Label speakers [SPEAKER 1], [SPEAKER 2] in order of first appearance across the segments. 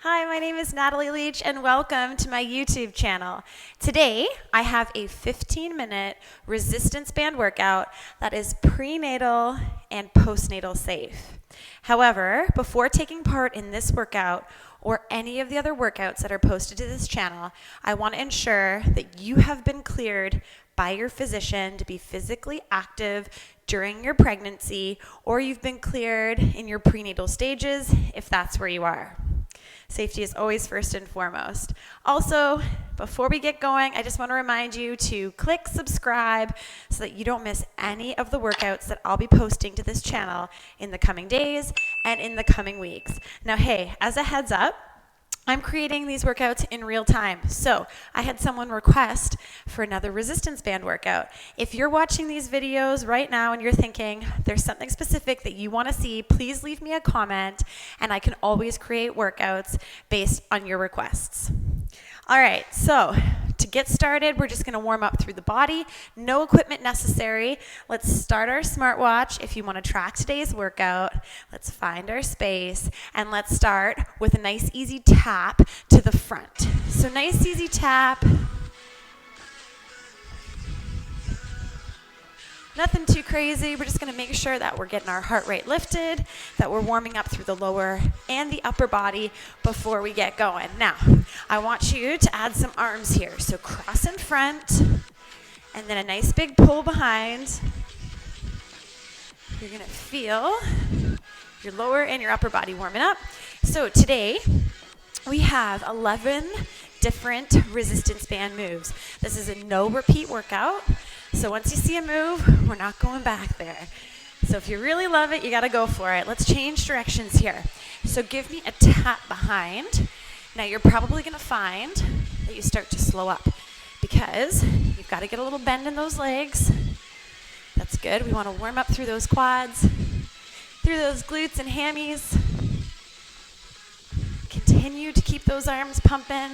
[SPEAKER 1] Hi, my name is Natalie Leach and welcome to my YouTube channel. Today, I have a 15-minute resistance band workout that is prenatal and postnatal safe. However, before taking part in this workout or any of the other workouts that are posted to this channel, I want to ensure that you have been cleared by your physician to be physically active during your pregnancy, or you've been cleared in your prenatal stages if that's where you are. Safety is always first and foremost. Also, before we get going, I just want to remind you to click subscribe so that you don't miss any of the workouts that I'll be posting to this channel in the coming days and in the coming weeks. Now, hey, as a heads up, I'm creating these workouts in real time. So I had someone request for another resistance band workout. If you're watching these videos right now and you're thinking there's something specific that you want to see, please leave me a comment and I can always create workouts based on your requests. All right, so to get started, we're just going to warm up through the body. No equipment necessary. Let's start our smartwatch. If you want to track today's workout, let's find our space, and let's start with a nice easy tap to the front. So nice easy tap. Nothing too crazy. We're just going to make sure that we're getting our heart rate lifted, that we're warming up through the lower and the upper body before we get going. Now, I want you to add some arms here. So cross in front, and then a nice big pull behind. You're going to feel your lower and your upper body warming up. So today, we have 11 different resistance band moves. This is a no repeat workout. So once you see a move, we're not going back there. So if you really love it, you got to go for it. Let's change directions here. So give me a tap behind. Now you're probably going to find that you start to slow up because you've got to get a little bend in those legs. That's good. We want to warm up through those quads, through those glutes and hammies. Continue to keep those arms pumping.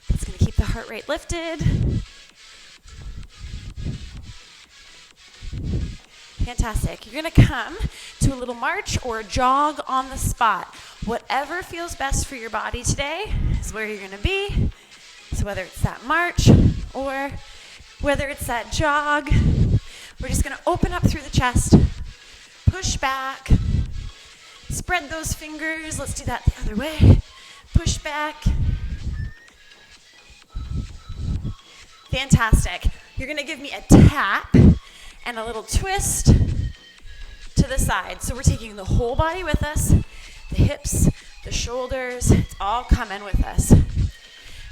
[SPEAKER 1] That's going to keep the heart rate lifted. Fantastic. You're going to come to a little march or a jog on the spot. Whatever feels best for your body today is where you're going to be. So whether it's that march or whether it's that jog, we're just going to open up through the chest, push back, spread those fingers. Let's do that the other way. Push back. Fantastic. You're going to give me a tap and a little twist to the side. So we're taking the whole body with us, the hips, the shoulders, it's all coming with us.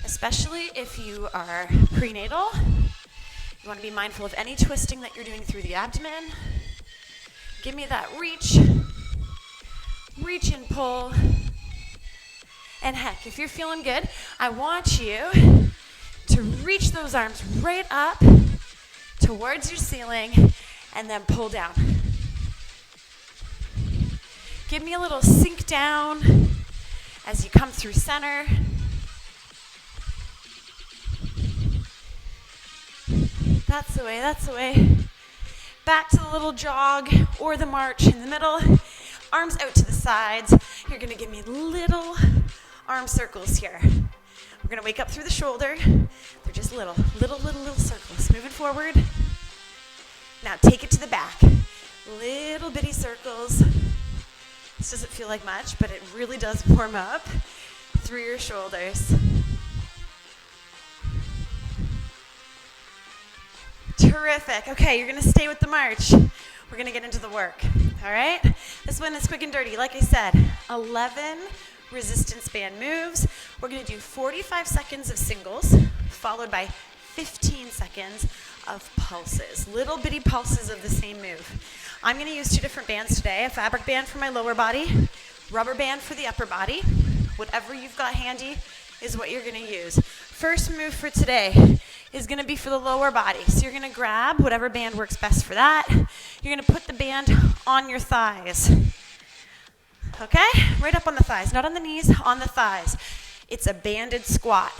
[SPEAKER 1] Especially if you are prenatal, you want to be mindful of any twisting that you're doing through the abdomen. Give me that reach and pull. And heck, if you're feeling good, I want you to reach those arms right up towards your ceiling, and then pull down. Give me a little sink down as you come through center. That's the way, that's the way. Back to the little jog or the march in the middle. Arms out to the sides. You're going to give me little arm circles here. We're going to wake up through the shoulder. They're just little circles. Moving forward. Now take it to the back. Little bitty circles. This doesn't feel like much, but it really does warm up through your shoulders. Terrific. Okay, you're going to stay with the march. We're going to get into the work. All right? This one is quick and dirty. Like I said, 11 resistance band moves. We're going to do 45 seconds of singles, followed by 15 seconds of pulses, little bitty pulses of the same move. I'm going to use two different bands today, a fabric band for my lower body, rubber band for the upper body. Whatever you've got handy is what you're going to use. First move for today is going to be for the lower body. So you're going to grab whatever band works best for that. You're going to put the band on your thighs. Okay? Right up on the thighs, not on the knees, on the thighs. It's a banded squat.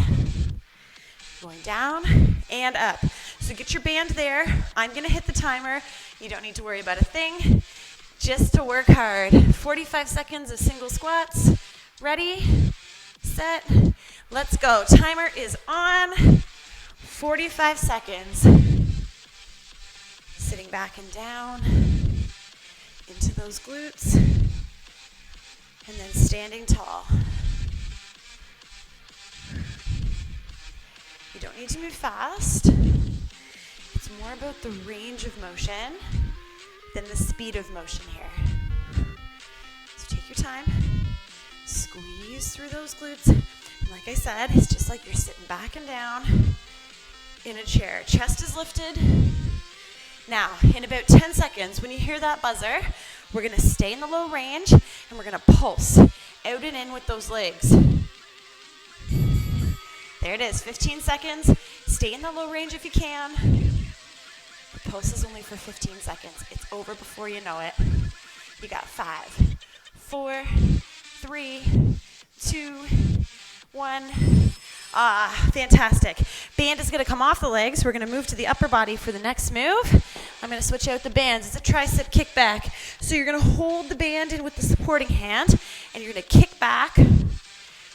[SPEAKER 1] Going down and up. So get your band there. I'm going to hit the timer. You don't need to worry about a thing. Just to work hard. 45 seconds of single squats. Ready? set, let's go. Timer is on. 45 seconds. Sitting back and down into those glutes, and then standing tall. You don't need to move fast. It's more about the range of motion than the speed of motion here. So take your time, squeeze through those glutes. And like I said, it's just like you're sitting back and down in a chair. Chest is lifted. Now, in about 10 seconds, when you hear that buzzer, we're going to stay in the low range, and we're going to pulse out and in with those legs. There it is, 15 seconds. Stay in the low range if you can. The pulse is only for 15 seconds. It's over before you know it. You got 5, 4, 3, 2, 1. Fantastic. Band is going to come off the legs. We're going to move to the upper body for the next move. I'm going to switch out the bands. It's a tricep kickback. So you're going to hold the band in with the supporting hand, and you're going to kick back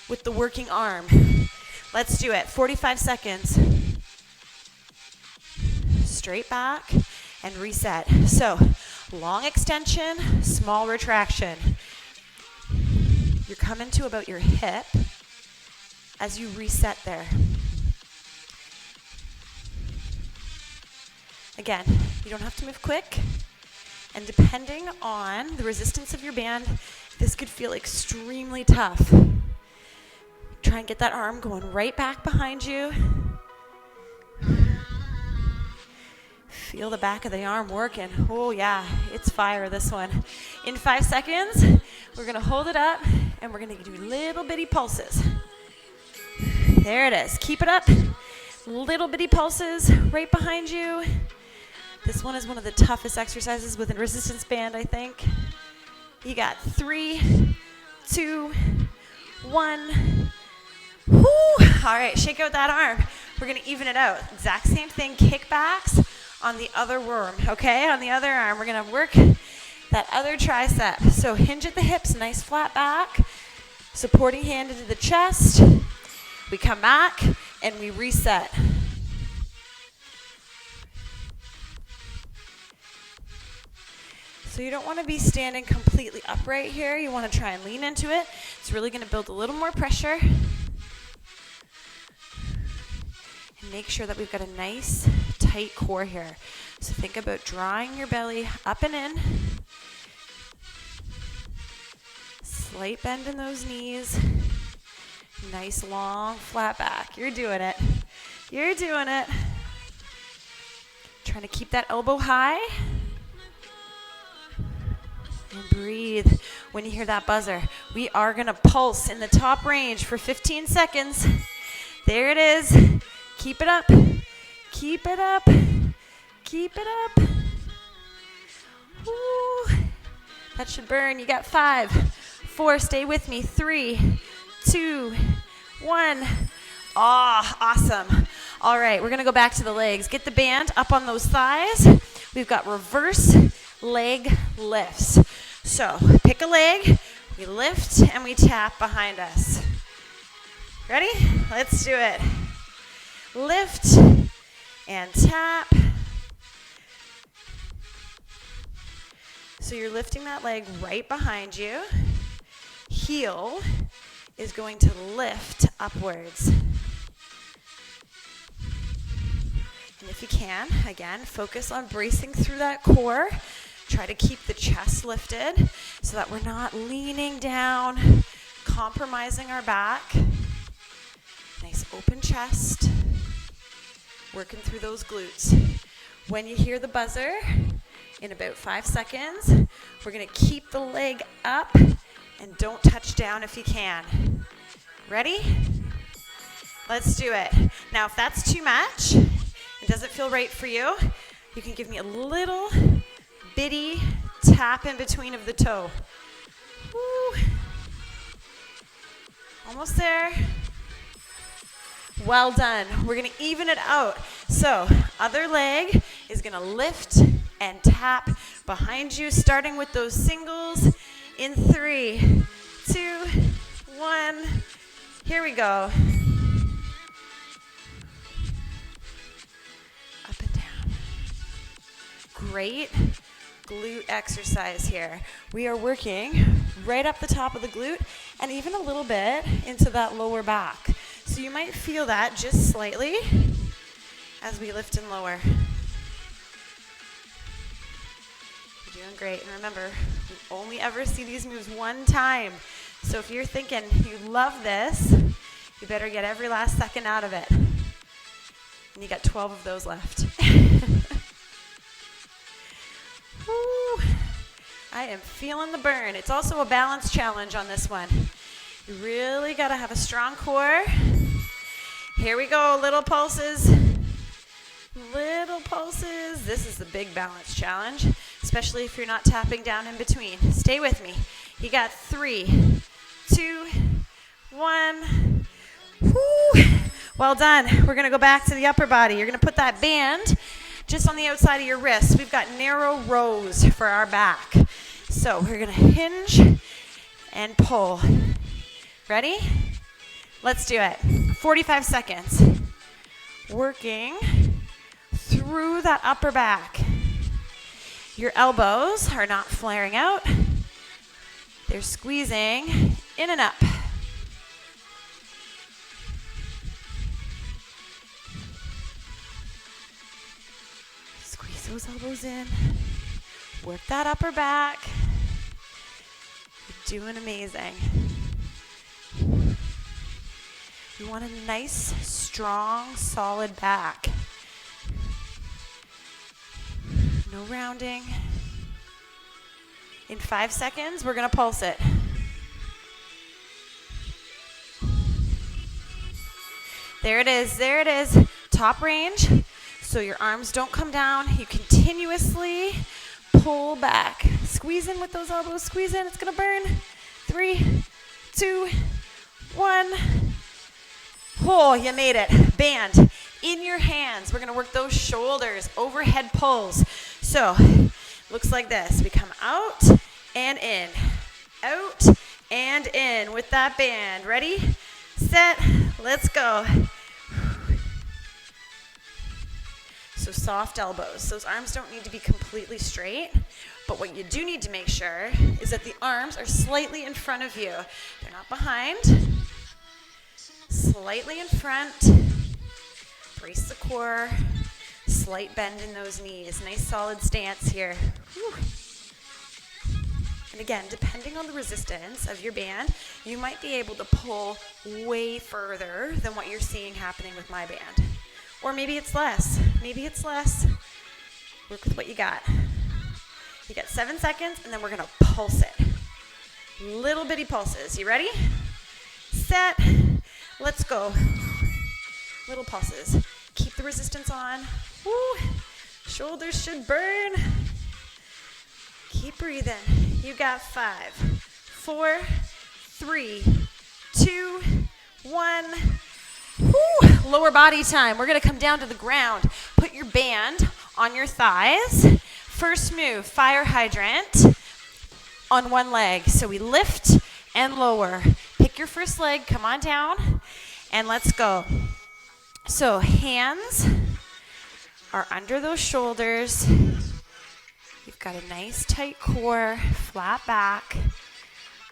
[SPEAKER 1] with the working arm. Let's do it. 45 seconds. Straight back and reset. So long extension, small retraction. You're coming to about your hip as you reset there. Again, you don't have to move quick. And depending on the resistance of your band, this could feel extremely tough. Try and get that arm going right back behind you. Feel the back of the arm working. Oh yeah, it's fire, this one. In 5 seconds, we're gonna hold it up and we're gonna do little bitty pulses. There it is. Keep it up. Little bitty pulses right behind you. This one is one of the toughest exercises with a resistance band, I think. You got 3, 2, 1. Woo! All right, shake out that arm. We're going to even it out. Exact same thing, kickbacks on the other worm, okay? On the other arm, we're going to work that other tricep. So hinge at the hips, nice flat back. Supporting hand into the chest. We come back and we reset. So you don't want to be standing completely upright here. You want to try and lean into it. It's really going to build a little more pressure. And make sure that we've got a nice, tight core here. So think about drawing your belly up and in. Slight bend in those knees. Nice, long, flat back. You're doing it. You're doing it. Trying to keep that elbow high. And breathe when you hear that buzzer. We are going to pulse in the top range for 15 seconds. There it is. Keep it up. Keep it up. Keep it up. Woo. That should burn. You got 5, 4. Stay with me. 3, 2, 1. Awesome. All right, we're going to go back to the legs. Get the band up on those thighs. We've got reverse leg lifts. So pick a leg, we lift, and we tap behind us. Ready? Let's do it. Lift and tap. So you're lifting that leg right behind you. Heel is going to lift upwards. And if you can, again, focus on bracing through that core. Try to keep the chest lifted so that we're not leaning down, compromising our back. Nice open chest. Working through those glutes. When you hear the buzzer, in about 5 seconds, we're going to keep the leg up and don't touch down if you can. Ready? Let's do it. Now, if that's too much, it doesn't feel right for you, you can give me a little bitty tap in between of the toe. Woo. Almost there. Well done. We're going to even it out. So, other leg is going to lift and tap behind you, starting with those singles in 3, 2, 1. Here we go. Up and down. Great glute exercise here. We are working right up the top of the glute and even a little bit into that lower back. So you might feel that just slightly as we lift and lower. You're doing great. And remember, you only ever see these moves one time. So if you're thinking you love this, you better get every last second out of it. And you got 12 of those left. Woo. I am feeling the burn. It's also a balance challenge on this one. You really got to have a strong core. Here we go, little pulses. Little pulses. This is the big balance challenge, especially if you're not tapping down in between. Stay with me. You got 3, 2, 1. Woo. Well done. We're going to go back to the upper body. You're going to put that band just on the outside of your wrist. We've got narrow rows for our back. So we're going to hinge and pull. Ready? Let's do it. 45 seconds. Working through that upper back. Your elbows are not flaring out. They're squeezing in and up. Squeeze those elbows in. Work that upper back. You're doing amazing. You want a nice, strong, solid back. No rounding. In 5 seconds, we're going to pulse it. There it is. There it is. Top range. So your arms don't come down. You continuously pull back. Squeeze in with those elbows. Squeeze in. It's going to burn. 3, 2, 1. Oh, you made it. Band in your hands. We're going to work those shoulders. Overhead pulls. So, looks like this. We come out and in. Out and in with that band. Ready? Set. Let's go. So soft elbows. Those arms don't need to be completely straight, but what you do need to make sure is that the arms are slightly in front of you. They're not behind. Slightly in front. Brace the core. Slight bend in those knees. Nice solid stance here. Whew. And again, depending on the resistance of your band, you might be able to pull way further than what you're seeing happening with my band. Or maybe it's less. Maybe it's less. Work with what you got. You got 7 seconds, and then we're going to pulse it. Little bitty pulses. You ready? Set. Let's go. Little pulses. Keep the resistance on. Woo. Shoulders should burn. Keep breathing. You got 5, 4, 3, 2, 1. Woo. Lower body time. We're going to come down to the ground. Put your band on your thighs. First move, fire hydrant on one leg. So we lift and lower. Pick your first leg. Come on down. And let's go. So hands are under those shoulders. You've got a nice tight core, flat back,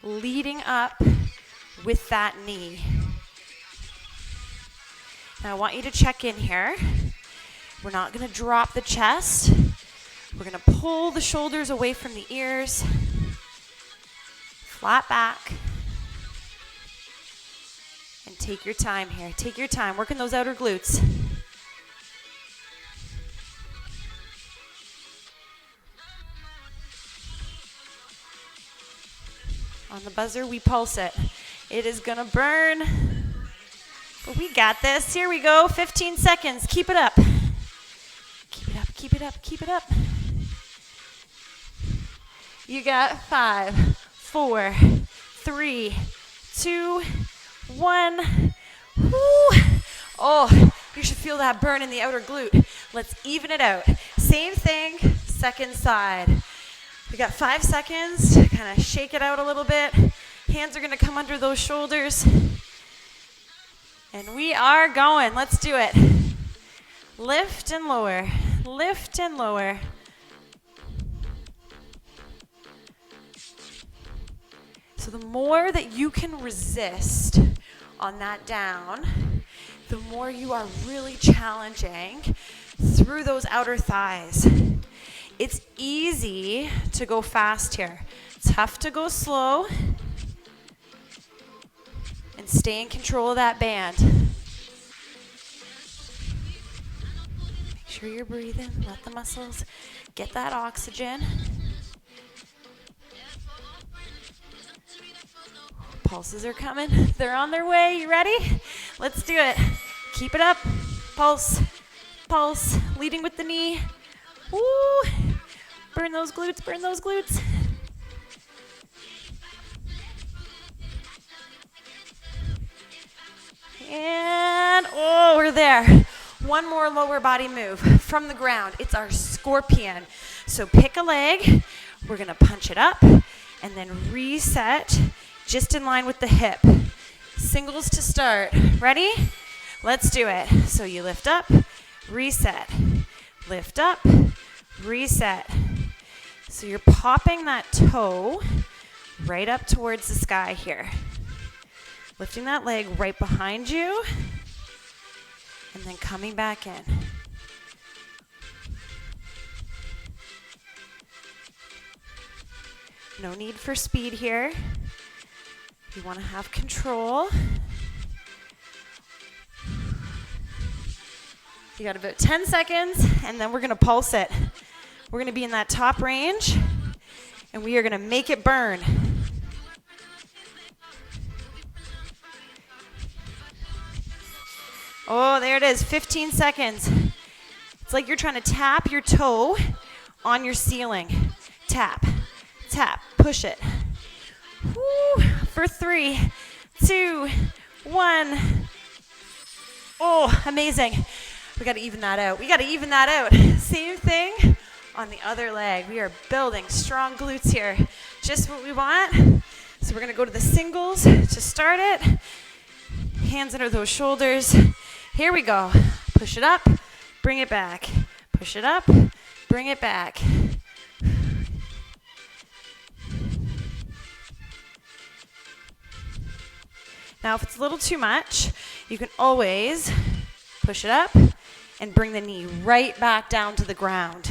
[SPEAKER 1] leading up with that knee. Now I want you to check in here. We're not going to drop the chest. We're going to pull the shoulders away from the ears. Flat back. And take your time here. Take your time. Working those outer glutes. On the buzzer, we pulse it. It is going to burn. But we got this. Here we go. 15 seconds. Keep it up. Keep it up. Keep it up. Keep it up. You got 5, 4, 3, 2, 1. Woo. Oh, you should feel that burn in the outer glute. Let's even it out. Same thing, second side. We got 5 seconds to kind of shake it out a little bit. Hands are going to come under those shoulders. And we are going. Let's do it. Lift and lower. Lift and lower. So the more that you can resist on that down, the more you are really challenging through those outer thighs. It's easy to go fast here. Tough to go slow and stay in control of that band. Make sure you're breathing. Let the muscles get that oxygen. Pulses are coming. They're on their way. You ready? Let's do it. Keep it up. Pulse. Pulse. Leading with the knee. Woo. Burn those glutes. Burn those glutes. And, oh, we're there. One more lower body move from the ground. It's our scorpion. So pick a leg. We're going to punch it up and then reset just in line with the hip. Singles to start. Ready? Let's do it. So you lift up, reset. Lift up, reset. So you're popping that toe right up towards the sky here. Lifting that leg right behind you and then coming back in. No need for speed here. You want to have control. You got about 10 seconds, and then we're going to pulse it. We're going to be in that top range, and we are going to make it burn. Oh, there it is, 15 seconds. It's like you're trying to tap your toe on your ceiling. Tap, tap, push it. Woo. For 3, 2, 1. Oh, amazing. We got to even that out. We got to even that out. Same thing on the other leg. We are building strong glutes here. Just what we want. So we're going to go to the singles to start it. Hands under those shoulders. Here we go. Push it up, bring it back. Push it up, bring it back. Now, if it's a little too much, you can always push it up and bring the knee right back down to the ground.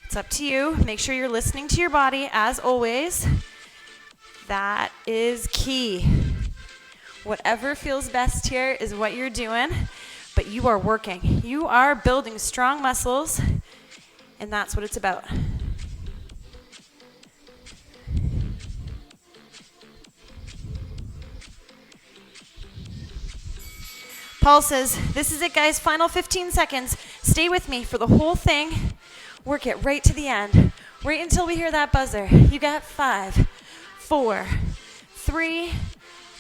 [SPEAKER 1] It's up to you. Make sure you're listening to your body, as always. That is key. Whatever feels best here is what you're doing, but you are working. You are building strong muscles, and that's what it's about. Pulses. This is it, guys. Final 15 seconds. Stay with me for the whole thing. Work it right to the end. Right until we hear that buzzer. You got 5, 4, 3,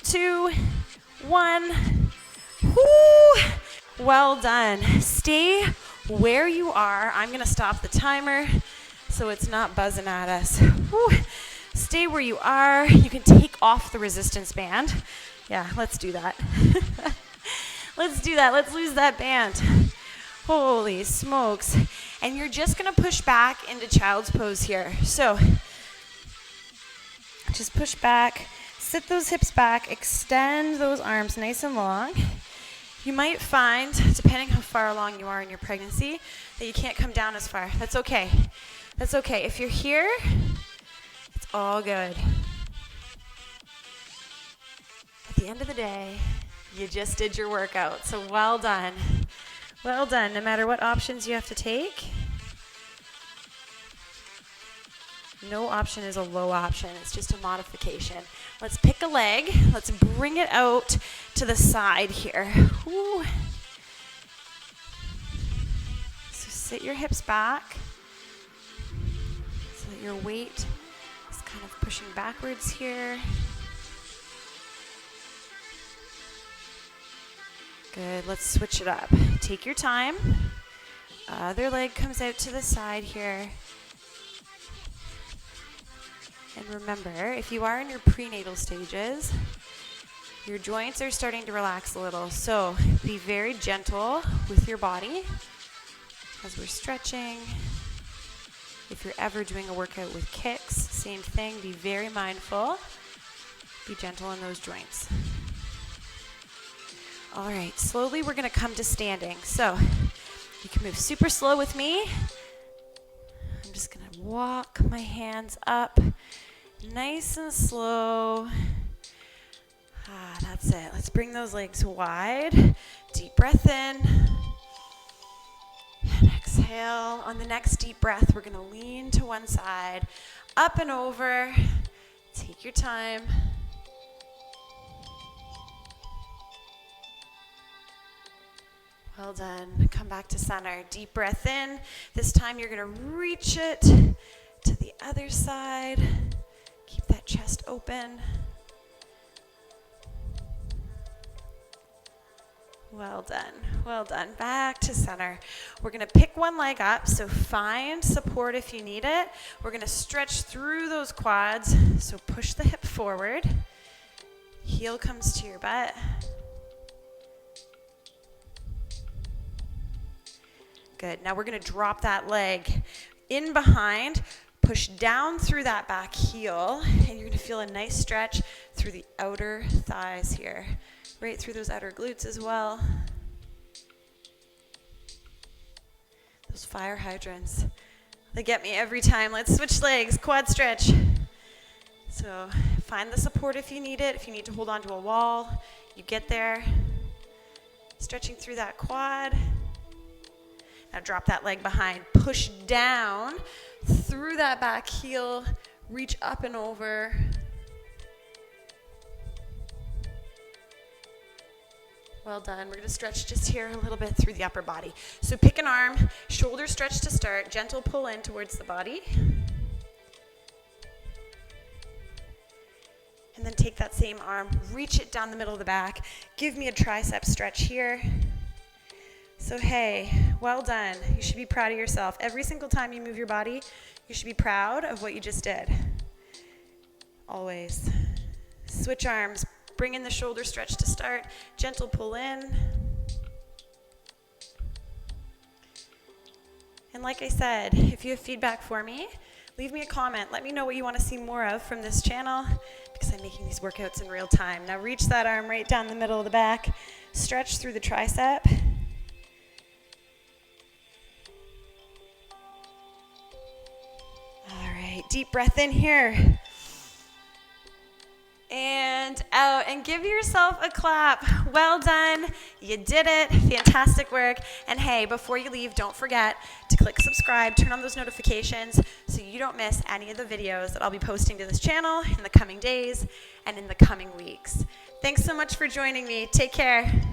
[SPEAKER 1] 2, 1. Woo! Well done. Stay where you are. I'm going to stop the timer so it's not buzzing at us. Woo! Stay where you are. You can take off the resistance band. Yeah, let's do that. Let's do that. Let's lose that band. Holy smokes. And you're just going to push back into child's pose here. So just push back. Sit those hips back. Extend those arms nice and long. You might find, depending how far along you are in your pregnancy, that you can't come down as far. That's okay. That's okay. If you're here, it's all good. At the end of the day, you just did your workout, so well done. Well done, no matter what options you have to take. No option is a low option, it's just a modification. Let's pick a leg, let's bring it out to the side here. Woo. So sit your hips back, so that your weight is kind of pushing backwards here. Good, let's switch it up. Take your time. Other leg comes out to the side here. And remember, if you are in your prenatal stages, your joints are starting to relax a little. So be very gentle with your body as we're stretching. If you're ever doing a workout with kicks, same thing, be very mindful. Be gentle in those joints. All right, slowly we're gonna come to standing. So you can move super slow with me. I'm just gonna walk my hands up, nice and slow. That's it. Let's bring those legs wide. Deep breath in. And exhale. On the next deep breath, we're gonna lean to one side, up and over. Take your time. Well done. Come back to center. Deep breath in. This time you're going to reach it to the other side. Keep that chest open. Well done. Well done. Back to center. We're going to pick one leg up, so find support if you need it. We're going to stretch through those quads, so push the hip forward. Heel comes to your butt. Good. Now we're going to drop that leg in behind, push down through that back heel, and you're going to feel a nice stretch through the outer thighs here, right through those outer glutes as well. Those fire hydrants, they get me every time. Let's switch legs, quad stretch. So find the support if you need it. If you need to hold on to a wall, you get there. Stretching through that quad. Now drop that leg behind, push down through that back heel, reach up and over. Well done. We're going to stretch just here a little bit through the upper body. So pick an arm, shoulder stretch to start, gentle pull in towards the body. And then take that same arm, reach it down the middle of the back. Give me a tricep stretch here. So hey, well done. You should be proud of yourself. Every single time you move your body, you should be proud of what you just did. Always. Switch arms. Bring in the shoulder stretch to start. Gentle pull in. And like I said, if you have feedback for me, leave me a comment. Let me know what you want to see more of from this channel because I'm making these workouts in real time. Now reach that arm right down the middle of the back. Stretch through the tricep. Deep breath in here. And out. And give yourself a clap. Well done. You did it. Fantastic work. And hey, before you leave, don't forget to click subscribe, turn on those notifications so you don't miss any of the videos that I'll be posting to this channel in the coming days and in the coming weeks. Thanks so much for joining me. Take care.